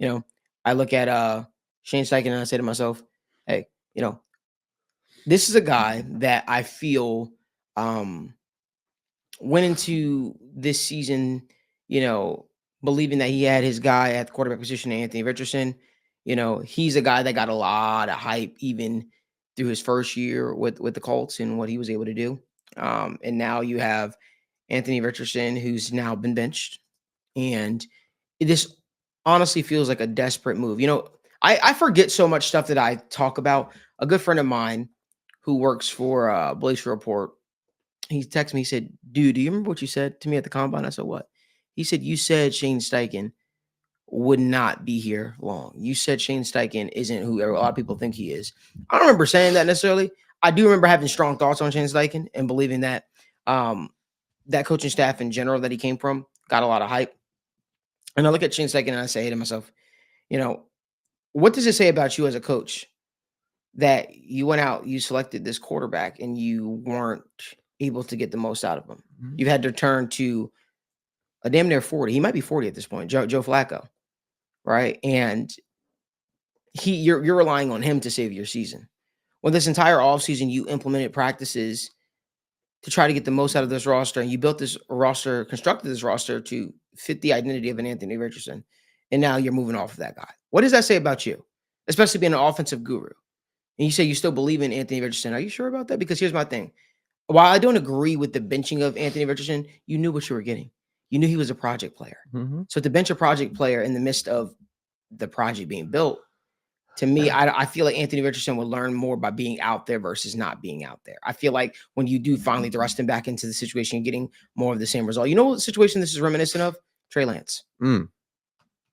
You know, I look at Shane Steichen and I say to myself, hey, you know, this is a guy that I feel um went into this season, you know, believing that he had his guy at the quarterback position, Anthony Richardson. He's a guy that got a lot of hype even through his first year with the Colts and what he was able to do. And now you have Anthony Richardson, who's now been benched, and this honestly feels like a desperate move. I forget so much stuff that I talk about. A good friend of mine who works for Blaze Report, he texted me, he said, "Dude, do you remember what you said to me at the combine?" I said, "What?" He said, "You said Shane Steichen would not be here long. You said Shane Steichen isn't who a lot of people think he is." I don't remember saying that necessarily. I do remember having strong thoughts on Shane Steichen and believing that that coaching staff in general that he came from got a lot of hype. And I look at Shane Steichen and I say to myself, you know, what does it say about you as a coach that you went out, you selected this quarterback, and you weren't able to get the most out of him? Mhm. You've had to turn to a damn near 40. He might be 40 at this point, Joe Flacco, right? And you're relying on him to save your season. Well, this entire offseason, you implemented practices to try to get the most out of this roster, and you built this roster, constructed this roster to fit the identity of an Anthony Richardson, and now you're moving off of that guy. What does that say about you, especially being an offensive guru? And you say you still believe in Anthony Richardson. Are you sure about that? Because here's my thing. While I don't agree with the benching of Anthony Richardson, you knew what you were getting. You knew he was a project player. Mhm. So to bench a project player in the midst of the project being built, to me, I feel like Anthony Richardson would learn more by being out there versus not being out there. I feel like when you do finally thrust him back into the situation, you're getting more of the same result. You know what situation this is reminiscent of? Trey Lance. Mm.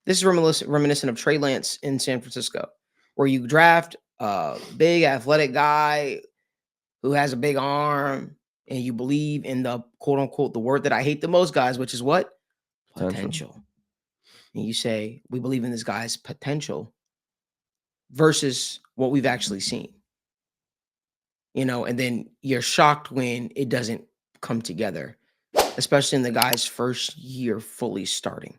This is reminiscent of Trey Lance in San Francisco, where you draft a big athletic guy who has a big arm, and you believe in the quote unquote the word that I hate the most, guys, which is what? Potential. And you say, we believe in this guy's potential versus what we've actually seen. And then you're shocked when it doesn't come together, especially in the guy's first year fully starting.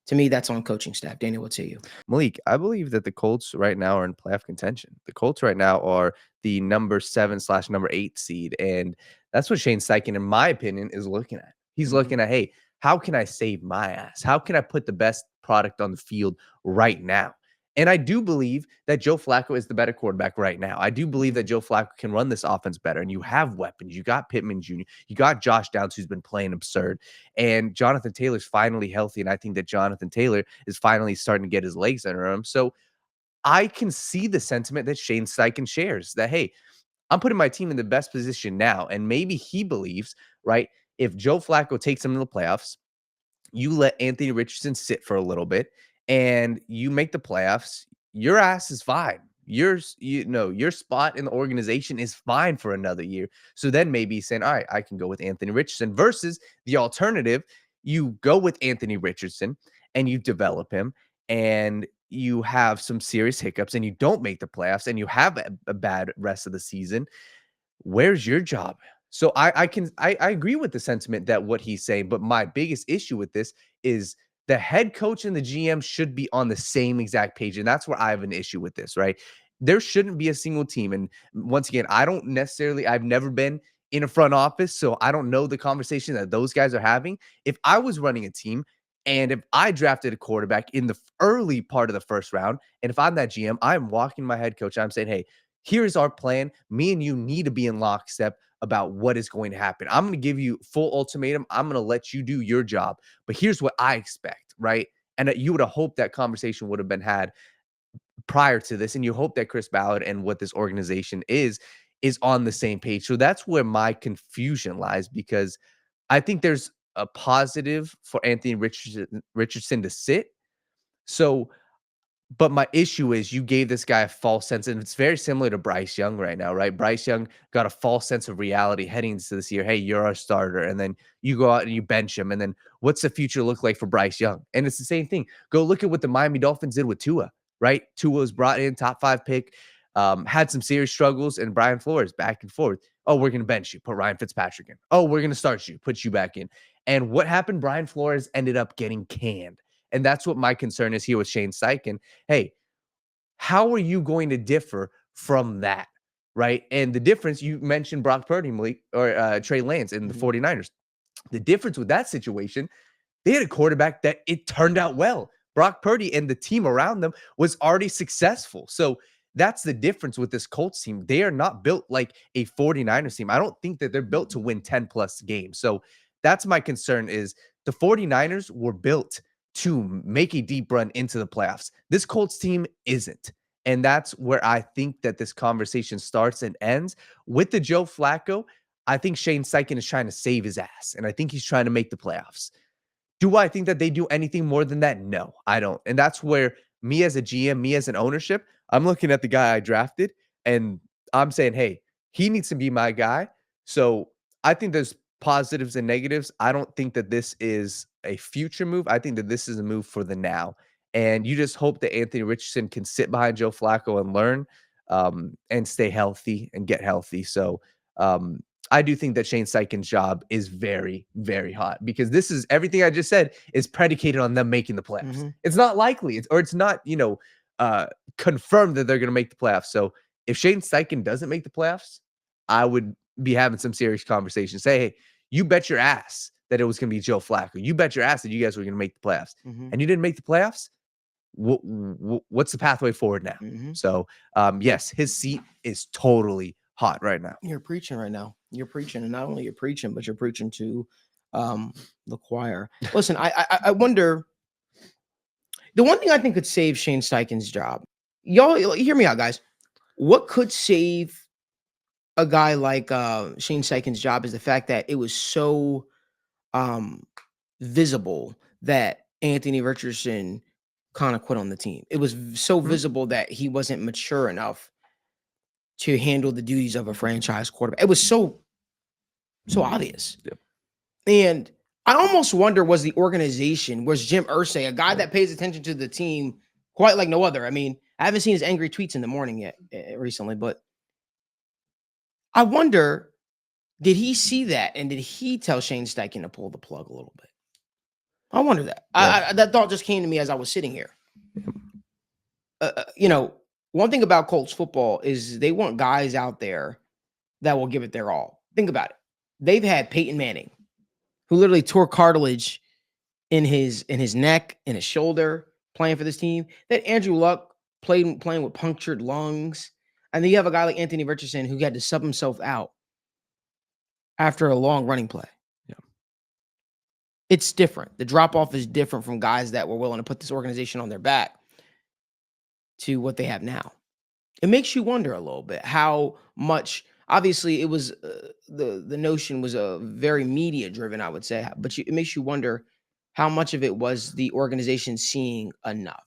To me, that's on coaching staff. Daniel, what say you? Malik, I believe that the Colts right now are in playoff contention. The Colts right now are the number 7/number 8 seed. And that's what Shane Steichen, in my opinion, is looking at. He's looking at, hey, how can I save my ass? How can I put the best product on the field right now? And I do believe that Joe Flacco is the better quarterback right now. I do believe that Joe Flacco can run this offense better. And you have weapons. You got Pittman Jr., you got Josh Downs, who's been playing absurd. And Jonathan Taylor's finally healthy. And I think that Jonathan Taylor is finally starting to get his legs under him. So I can see the sentiment that Shane Steichen shares that, hey, I'm putting my team in the best position now. And maybe he believes, right, if Joe Flacco takes him to the playoffs, you let Anthony Richardson sit for a little bit and you make the playoffs, your ass is fine. Your spot in the organization is fine for another year. So then maybe saying, all right, I can go with Anthony Richardson versus the alternative. You go with Anthony Richardson and you develop him and you have some serious hiccups and you don't make the playoffs and you have a bad rest of the season. Where's your job? So I agree with the sentiment that what he's saying, but my biggest issue with this is the head coach and the GM should be on the same exact page. And that's where I have an issue with this, right? There shouldn't be a single team. And once again, I've never been in a front office, so I don't know the conversation that those guys are having. If I was running a team and if I drafted a quarterback in the early part of the first round, and if I'm that GM, I'm walking my head coach, I'm saying, hey, here's our plan. Me and you need to be in lockstep about what is going to happen. I'm going to give you full ultimatum. I'm going to let you do your job. But here's what I expect, right? And you would have hoped that conversation would have been had prior to this. And you hope that Chris Ballard and what this organization is on the same page. So that's where my confusion lies, because I think there's a positive for Anthony Richardson to sit. So but my issue is you gave this guy a false sense, and it's very similar to Bryce Young right now, right? Bryce Young got a false sense of reality heading into this year. Hey, you're our starter. And then you go out and you bench him. And then what's the future look like for Bryce Young? And it's the same thing. Go look at what the Miami Dolphins did with Tua, right? Tua was brought in, top 5 pick, had some serious struggles, and Brian Flores back and forth. Oh, we're going to bench you, put Ryan Fitzpatrick in. Oh, we're going to start you, put you back in. And what happened? Brian Flores ended up getting canned. And that's what my concern is here with Shane Steichen. Hey, how are you going to differ from that? Right. And the difference, you mentioned Brock Purdy, Malik, or Trey Lance in the 49ers. The difference with that situation, they had a quarterback that it turned out well. Brock Purdy and the team around them was already successful. So that's the difference with this Colts team. They are not built like a 49ers team. I don't think that they're built to win 10 plus games. So that's my concern is the 49ers were built to make a deep run into the playoffs. This Colts team isn't. And that's where I think that this conversation starts and ends. With the Joe Flacco, I think Shane Steichen is trying to save his ass. And I think he's trying to make the playoffs. Do I think that they do anything more than that? No, I don't. And that's where me as a GM, me as an ownership, I'm looking at the guy I drafted and I'm saying, hey, he needs to be my guy. So I think there's positives and negatives. I don't think that this is a future move. I think that this is a move for the now. And you just hope that Anthony Richardson can sit behind Joe Flacco and learn and stay healthy and get healthy. So I do think that Shane Steichen's job is very, very hot because this is everything I just said is predicated on them making the playoffs. It's not likely, it's not, confirmed that they're going to make the playoffs. So if Shane Steichen doesn't make the playoffs, I would be having some serious conversations. Say, hey, you bet your ass that it was going to be Joe Flacco. You bet your ass that you guys were going to make the playoffs, and you didn't make the playoffs. What's the pathway forward now? So, yes, his seat is totally hot right now. You're preaching right now. You're preaching, and not only you're preaching, but you're preaching to the choir. Listen, I wonder. The one thing I think could save Shane Steichen's job, y'all hear me out, guys. What could save a guy like Shane Steichen's job is the fact that it was so visible that Anthony Richardson kind of quit on the team. It was so visible that he wasn't mature enough to handle the duties of a franchise quarterback. It was so obvious. Yep. And I almost wonder, was Jim Irsay, a guy that pays attention to the team quite like no other? I mean, I haven't seen his angry tweets in the morning yet recently, but I wonder, did he see that and did he tell Shane Steichen to pull the plug a little bit? I wonder that. Yeah. That thought just came to me as I was sitting here. One thing about Colts football is they want guys out there that will give it their all. Think about it. They've had Peyton Manning, who literally tore cartilage in his neck, in his shoulder, playing for this team. That Andrew Luck playing with punctured lungs. And then you have a guy like Anthony Richardson who had to sub himself out after a long running play. Yeah. It's different. The drop-off is different from guys that were willing to put this organization on their back to what they have now. It makes you wonder a little bit how much. Obviously, it was the notion was very media driven, I would say, but it makes you wonder how much of it was the organization seeing enough.